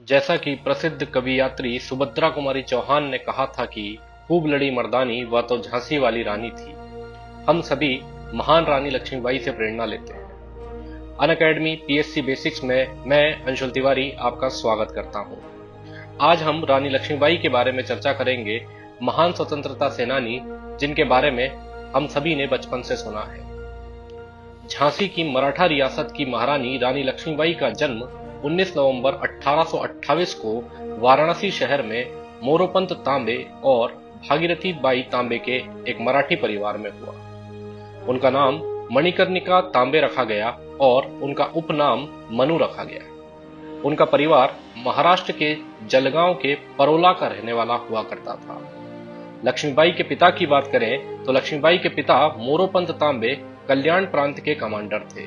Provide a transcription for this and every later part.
जैसा कि प्रसिद्ध कवि यात्री सुभद्रा कुमारी चौहान ने कहा था कि खूब लड़ी मर्दानी वह तो झांसी वाली रानी थी। हम सभी महान रानी लक्ष्मीबाई से प्रेरणा लेते हैं। अनअकैडमी पीएससी बेसिक्स में मैं अंशुल तिवारी आपका स्वागत करता हूं। आज हम रानी लक्ष्मीबाई के बारे में चर्चा करेंगे, महान स्वतंत्रता सेनानी जिनके बारे में हम सभी ने बचपन से सुना है। झांसी की मराठा रियासत की महारानी रानी लक्ष्मीबाई का जन्म 19 नवंबर 1828 को वाराणसी शहर में मोरोपंत तांबे और भागीरथी बाई तांबे के एक मराठी परिवार में हुआ। उनका नाम मणिकर्णिका तांबे रखा गया और उनका उपनाम मनु रखा गया। उनका परिवार महाराष्ट्र के जलगांव के परोला का रहने वाला हुआ करता था। लक्ष्मीबाई के पिता की बात करें तो लक्ष्मीबाई के पिता मोरोपंत तांबे कल्याण प्रांत के कमांडर थे,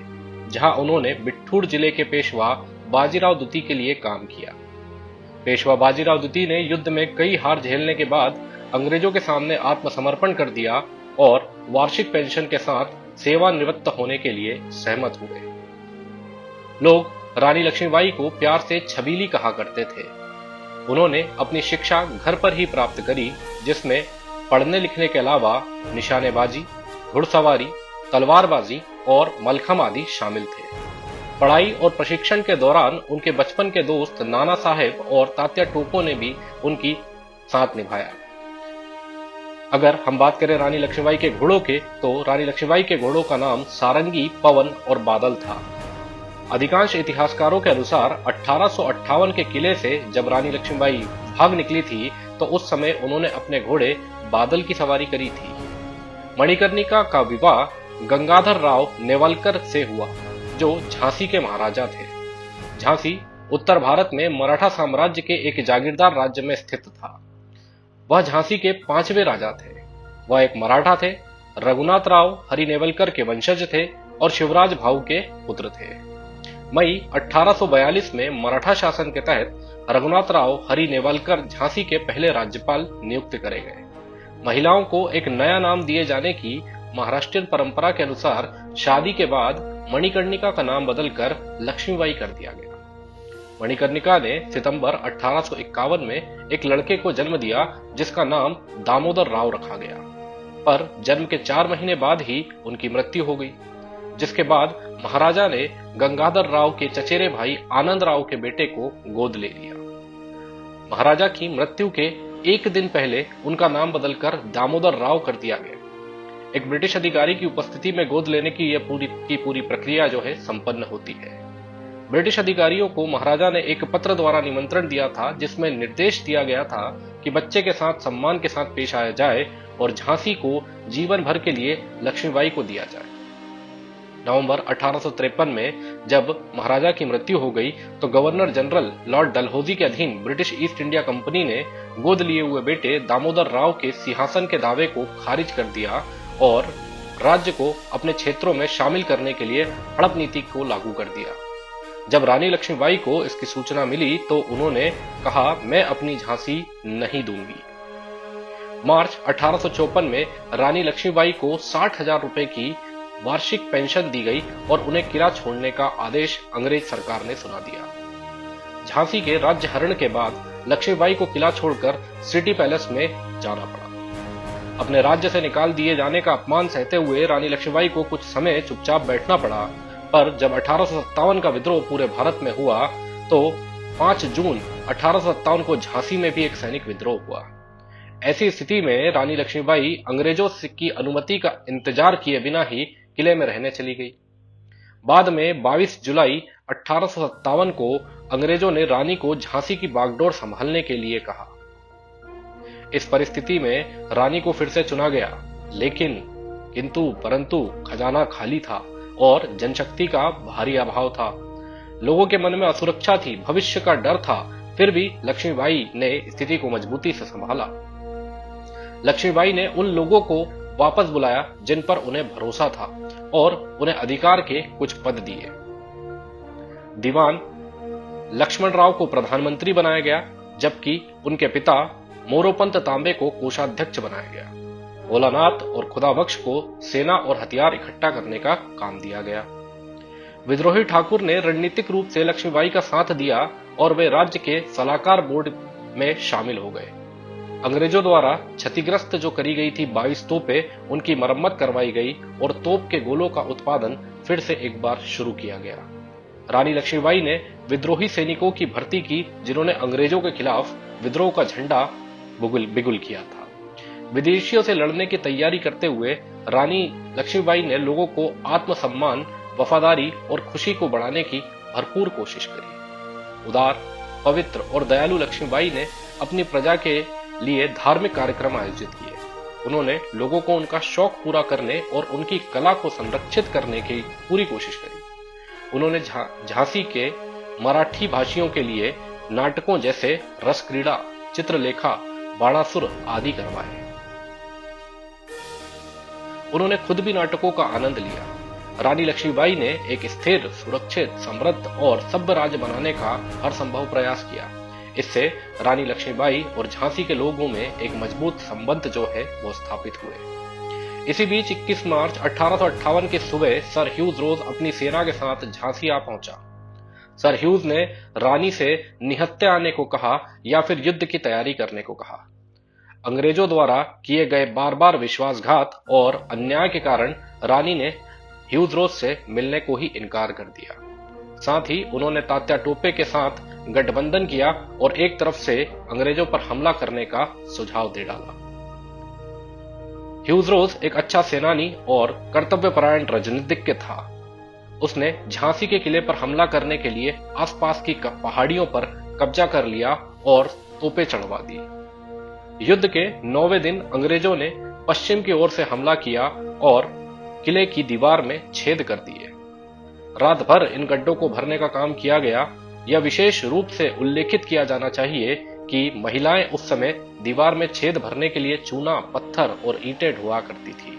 जहां उन्होंने बिठूर जिले के पेशवा बाजीराव द्वितीय के लिए काम किया। पेशवा बाजीराव द्वितीय ने युद्ध में कई हार झेलने के बाद अंग्रेजों के सामने आत्मसमर्पण कर दिया और वार्षिक पेंशन के साथ सेवानिवृत्त होने के लिए सहमत हुए। लोग रानी लक्ष्मीबाई को प्यार से छबीली कहा करते थे। उन्होंने अपनी शिक्षा घर पर ही प्राप्त करी, जिसमें पढ़ने लिखने के अलावा निशानेबाजी, घुड़सवारी, तलवारबाजी और मलखम आदि शामिल थे। पढ़ाई और प्रशिक्षण के दौरान उनके बचपन के दोस्त नाना साहेब और तात्या टोपो ने भी उनकी साथ निभाया। अगर हम बात करें रानी लक्ष्मीबाई के घोड़ों के, तो रानी लक्ष्मीबाई के घोड़ों का नाम सारंगी, पवन और बादल था। अधिकांश इतिहासकारों के अनुसार 1858 के किले से जब रानी लक्ष्मीबाई भाग निकली थी तो उस समय उन्होंने अपने घोड़े बादल की सवारी करी थी। मणिकर्णिका का विवाह गंगाधर राव नेवलकर से हुआ, जो झांसी के महाराजा थे। झांसी उत्तर भारत में मराठा साम्राज्य के एक जागीरदार राज्य में स्थित था। वह झांसी के 5वें राजा थे। वह एक मराठा थे, रघुनाथ राव हरि नेवलकर के वंशज थे और शिवराज भाऊ के पुत्र थे। मई 1842 में मराठा शासन के तहत रघुनाथ राव हरि नेवलकर झांसी के पहले राज्यपाल नियुक्त करे गए। महिलाओं को एक नया नाम दिए जाने की महाराष्ट्रीयन परंपरा के अनुसार शादी के बाद मणिकर्णिका का नाम बदलकर लक्ष्मीबाई कर दिया गया। मणिकर्णिका ने सितंबर 1851 में एक लड़के को जन्म दिया, जिसका नाम दामोदर राव रखा गया, पर जन्म के 4 महीने बाद ही उनकी मृत्यु हो गई, जिसके बाद महाराजा ने गंगाधर राव के चचेरे भाई आनंद राव के बेटे को गोद ले लिया। महाराजा की मृत्यु के एक दिन पहले उनका नाम बदलकर दामोदर राव कर दिया गया। एक ब्रिटिश अधिकारी की उपस्थिति में गोद लेने की यह पूरी प्रक्रिया जो है संपन्न होती है। ब्रिटिश अधिकारियों को महाराजा ने एक पत्र द्वारा निमंत्रण दिया था, जिसमें निर्देश दिया गया था कि बच्चे के साथ सम्मान के साथ पेश आया जाए और झांसी को जीवन भर के लिए लक्ष्मीबाई को दिया जाए। नवंबर 1853 में जब महाराजा की मृत्यु हो गई तो गवर्नर जनरल लॉर्ड डलहौजी के अधीन ब्रिटिश ईस्ट इंडिया कंपनी ने गोद लिए हुए बेटे दामोदर राव के सिंहासन के दावे को खारिज कर दिया और राज्य को अपने क्षेत्रों में शामिल करने के लिए हड़प नीति को लागू कर दिया। जब रानी लक्ष्मीबाई को इसकी सूचना मिली तो उन्होंने कहा, मैं अपनी झांसी नहीं दूंगी। मार्च 1854 में रानी लक्ष्मीबाई को 60,000 रुपए की वार्षिक पेंशन दी गई और उन्हें किला छोड़ने का आदेश अंग्रेज सरकार ने सुना दिया। झांसी के राज्य हरण के बाद लक्ष्मीबाई को किला छोड़कर सिटी पैलेस में जाना पड़ा। अपने राज्य से निकाल दिए जाने का अपमान सहते हुए रानी लक्ष्मीबाई को कुछ समय चुपचाप बैठना पड़ा, पर जब 1857 का विद्रोह पूरे भारत में हुआ तो 5 जून 1857 को झांसी में भी एक सैनिक विद्रोह हुआ। ऐसी स्थिति में रानी लक्ष्मीबाई अंग्रेजों की अनुमति का इंतजार किए बिना ही किले में रहने चली गई। बाद में 22 जुलाई 1857 को अंग्रेजों ने रानी को झांसी की बागडोर संभालने के लिए कहा। इस परिस्थिति में रानी को फिर से चुना गया, लेकिन परंतु खजाना खाली था और जनशक्ति का भारी अभाव था। लोगों के मन में असुरक्षा थी, भविष्य का डर था, फिर भी लक्ष्मीबाई ने स्थिति को मजबूती से संभाला। लक्ष्मीबाई ने उन लोगों को वापस बुलाया जिन पर उन्हें भरोसा था और उन्हें अधिकार के कुछ पद दिए। दीवान लक्ष्मण राव को प्रधानमंत्री बनाया गया, जबकि उनके पिता मोरोपंत तांबे को कोषाध्यक्ष बनाया गया। भोलानाथ और खुदाबख्श को सेना और हथियार इकट्ठा करने का काम दिया गया। विद्रोही ठाकुर ने रणनीतिक रूप से लक्ष्मीबाई का साथ दिया और वे राज्य के सलाहकार बोर्ड में शामिल हो गए। अंग्रेजों द्वारा क्षतिग्रस्त जो करी गई थी 22 तोपें, उनकी मरम्मत करवाई गई और तोप के गोलों का उत्पादन फिर से एक बार शुरू किया गया। रानी लक्ष्मीबाई ने विद्रोही सैनिकों की भर्ती की जिन्होंने अंग्रेजों के खिलाफ विद्रोह का झंडा बिगुल किया था। विदेशियों से लड़ने की तैयारी करते हुए रानी लक्ष्मीबाई ने लोगों को आत्मसम्मान, वफादारी और खुशी को बढ़ाने की भरपूर कोशिश करी। उदार, पवित्र और दयालु लक्ष्मीबाई ने अपनी प्रजा के लिए धार्मिक कार्यक्रम आयोजित किए। उन्होंने लोगों को उनका शौक पूरा करने और उनकी कला को संरक्षित करने की पूरी कोशिश करी। उन्होंने झांसी के मराठी भाषियों के लिए नाटकों जैसे रसक्रीड़ा, चित्रलेखा, बाणासुर आदि करवाए। उन्होंने खुद भी नाटकों का आनंद लिया। रानी लक्ष्मीबाई ने एक स्थिर, सुरक्षित, समृद्ध और सभ्य राज्य बनाने का हर संभव प्रयास किया। इससे रानी लक्ष्मीबाई और झांसी के लोगों में एक मजबूत संबंध जो है वो स्थापित हुए। इसी बीच 21 मार्च 1858 की सुबह सर ह्यूज रोज अपनी सेना के साथ झांसी आ पहुंचा। सर ह्यूज ने रानी से निहत्थे आने को कहा या फिर युद्ध की तैयारी करने को कहा। अंग्रेजों द्वारा किए गए बार बार विश्वासघात और अन्याय के कारण रानी ने ह्यूज रोज से मिलने को ही इनकार कर दिया। साथ ही उन्होंने तात्या टोपे के साथ गठबंधन किया और एक तरफ से अंग्रेजों पर हमला करने का सुझाव दे डाला। ह्यूज रोज एक अच्छा सेनानी और कर्तव्यपरायण राजनीतिज्ञ था। उसने झांसी के किले पर हमला करने के लिए आसपास की पहाड़ियों पर कब्जा कर लिया और तोपें चढ़वा दी। युद्ध के 9वें दिन अंग्रेजों ने पश्चिम की ओर से हमला किया और किले की दीवार में छेद कर दिए। रात भर इन गड्ढों को भरने का काम किया गया। यह विशेष रूप से उल्लेखित किया जाना चाहिए कि महिलाएं उस समय दीवार में छेद भरने के लिए चूना, पत्थर और ईंटें ढुआ करती थी।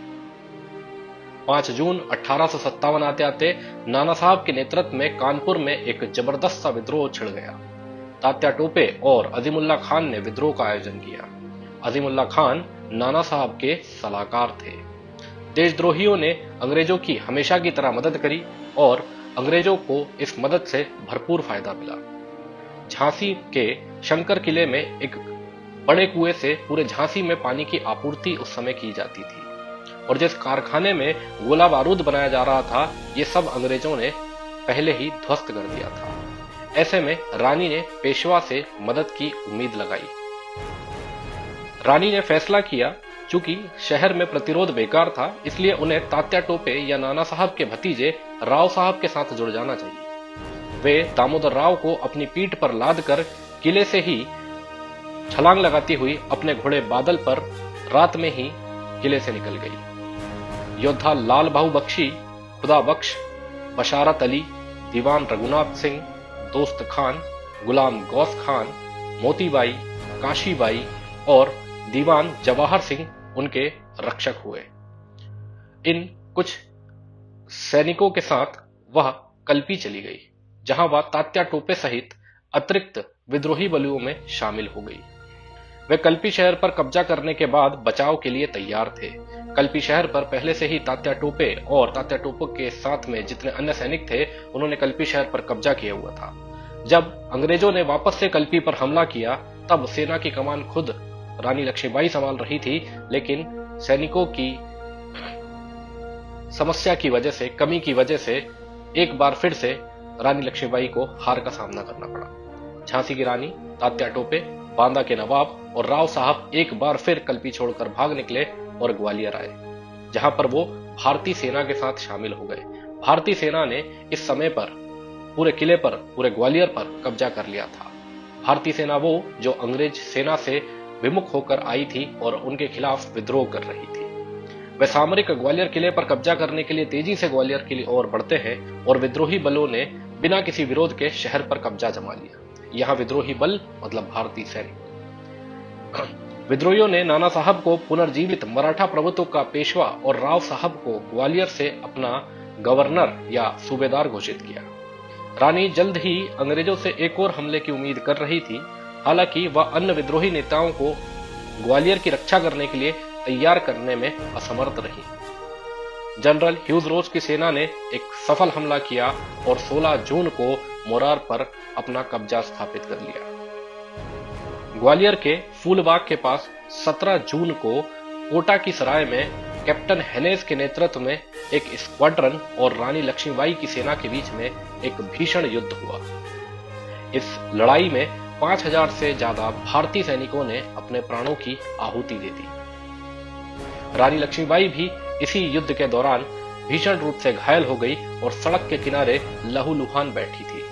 5 जून 1857 आते आते नाना साहब के नेतृत्व में कानपुर में एक जबरदस्त सा विद्रोह छिड़ गया। तात्या टोपे और अजीमुल्ला खान ने विद्रोह का आयोजन किया। अजीमुल्ला खान नाना साहब के सलाहकार थे। देशद्रोहियों ने अंग्रेजों की हमेशा की तरह मदद करी और अंग्रेजों को इस मदद से भरपूर फायदा मिला। झांसी के शंकर किले में एक बड़े कुएं से पूरे झांसी में पानी की आपूर्ति उस समय की जाती थी और जिस कारखाने में गोला बारूद बनाया जा रहा था, ये सब अंग्रेजों ने पहले ही ध्वस्त कर दिया था। ऐसे में रानी ने पेशवा से मदद की उम्मीद लगाई। रानी ने फैसला किया, चूंकि शहर में प्रतिरोध बेकार था, इसलिए उन्हें तात्या टोपे या नाना साहब के भतीजे राव साहब के साथ जुड़ जाना चाहिए। वे दामोदर राव को अपनी पीठ पर लाद कर किले से ही छलांग लगाती हुई अपने घोड़े बादल पर रात में ही किले से निकल गई। योद्धा लाल बाहू बख्शी, खुदा बख्श, बशारत अली, दीवान रघुनाथ सिंह, दोस्त खान, गुलाम गौस खान, मोतीबाई, काशीबाई और दीवान जवाहर सिंह उनके रक्षक हुए। इन कुछ सैनिकों के साथ वह कल्पी चली गई, जहां वह तात्या टोपे सहित अतिरिक्त विद्रोही बलुओं में शामिल हो गई। वे कल्पी शहर पर कब्जा करने के बाद बचाव के लिए तैयार थे। कल्पी शहर पर पहले से ही तात्या टोपे और तात्या टोपे के साथ में जितने अन्य सैनिक थे, उन्होंने कल्पी शहर पर कब्जा किया हुआ था। जब अंग्रेजों ने वापस से कल्पी पर हमला किया, तब सेना की कमान खुद रानी लक्ष्मीबाई संभाल रही थी, लेकिन सैनिकों की समस्या की वजह से, कमी की वजह से एक बार फिर से रानी लक्ष्मीबाई को हार का सामना करना पड़ा। झांसी की रानी, तात्या टोपे, बांदा के नवाब और राव साहब एक बार फिर कल्पी छोड़कर भाग निकले और ग्वालियर आए, जहां पर वो भारतीय सेना के साथ शामिल हो गए। भारतीय सेना ने इस समय पर पूरे किले पर, पूरे ग्वालियर पर कब्जा कर लिया था। भारतीय सेना वो जो अंग्रेज सेना से विमुख होकर आई थी और उनके खिलाफ विद्रोह कर रही थी। वे सामरिक ग्वालियर किले पर कब्जा करने के लिए तेजी से ग्वालियर की ओर बढ़ते हैं और विद्रोही बलों ने बिना किसी विरोध के शहर पर कब्जा जमा लिया। यहां विद्रोही बल मतलब भारतीय सैनिक। विद्रोहियों ने नाना साहब को पुनर्जीवित मराठा प्रभुत्व का पेशवा और राव साहब को ग्वालियर से अपना गवर्नर या सूबेदार घोषित किया। रानी जल्द ही अंग्रेजों से एक और हमले की उम्मीद कर रही थी। हालांकि वह अन्य विद्रोही नेताओं को ग्वालियर की रक्षा करने के लिए तैयार करने में असमर्थ रही। जनरल ह्यूज रोज की सेना ने एक सफल हमला किया और 16 जून को मोरार पर अपना कब्जा स्थापित कर लिया। ग्वालियर के फूलबाग के पास 17 जून को कोटा की सराय में कैप्टन हेनेस के नेतृत्व में एक स्क्वाड्रन और रानी लक्ष्मीबाई की सेना के बीच में एक भीषण युद्ध हुआ। इस लड़ाई में 5000 से ज्यादा भारतीय सैनिकों ने अपने प्राणों की आहुति दे दी। रानी लक्ष्मीबाई भी इसी युद्ध के दौरान भीषण रूप से घायल हो गई और सड़क के किनारे लहूलुहान बैठी थी।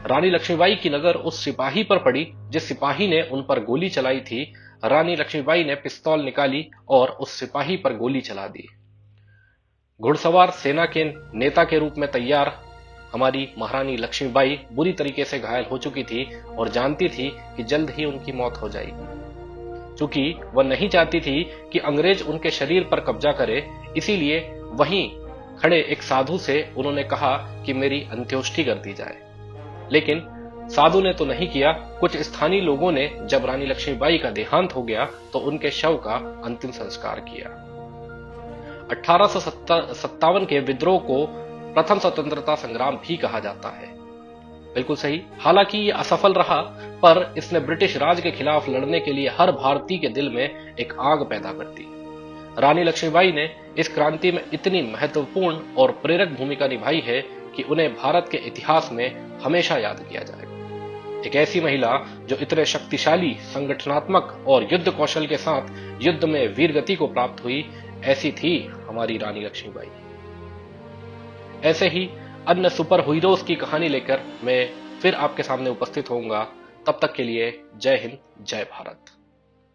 रानी लक्ष्मीबाई की नजर उस सिपाही पर पड़ी जिस सिपाही ने उन पर गोली चलाई थी। रानी लक्ष्मीबाई ने पिस्तौल निकाली और उस सिपाही पर गोली चला दी। घुड़सवार सेना के नेता के रूप में तैयार हमारी महारानी लक्ष्मीबाई बुरी तरीके से घायल हो चुकी थी और जानती थी कि जल्द ही उनकी मौत हो जाएगी। चूंकि वह नहीं चाहती थी कि अंग्रेज उनके शरीर पर कब्जा करे, इसीलिए वहीं खड़े एक साधु से उन्होंने कहा कि मेरी अंत्योष्टि कर दी जाए। लेकिन साधु ने तो नहीं किया। कुछ स्थानीय लोगों ने जब रानी लक्ष्मीबाई का देहांत हो गया तो उनके शव का अंतिम संस्कार किया। 1857 के विद्रोह को प्रथम स्वतंत्रता संग्राम भी कहा जाता है। बिल्कुल सही। हालांकि यह असफल रहा, पर इसने ब्रिटिश राज के खिलाफ लड़ने के लिए हर भारतीय के दिल में एक आग पैदा कर दी। रानी लक्ष्मीबाई ने इस क्रांति में इतनी महत्वपूर्ण और प्रेरक भूमिका निभाई है कि उन्हें भारत के इतिहास में हमेशा याद किया जाएगा। एक ऐसी महिला जो इतने शक्तिशाली, संगठनात्मक और युद्ध कौशल के साथ युद्ध में वीरगति को प्राप्त हुई, ऐसी थी हमारी रानी लक्ष्मीबाई। ऐसे ही अन्य सुपर हीरोज की कहानी लेकर मैं फिर आपके सामने उपस्थित होऊंगा। तब तक के लिए जय हिंद, जय भारत।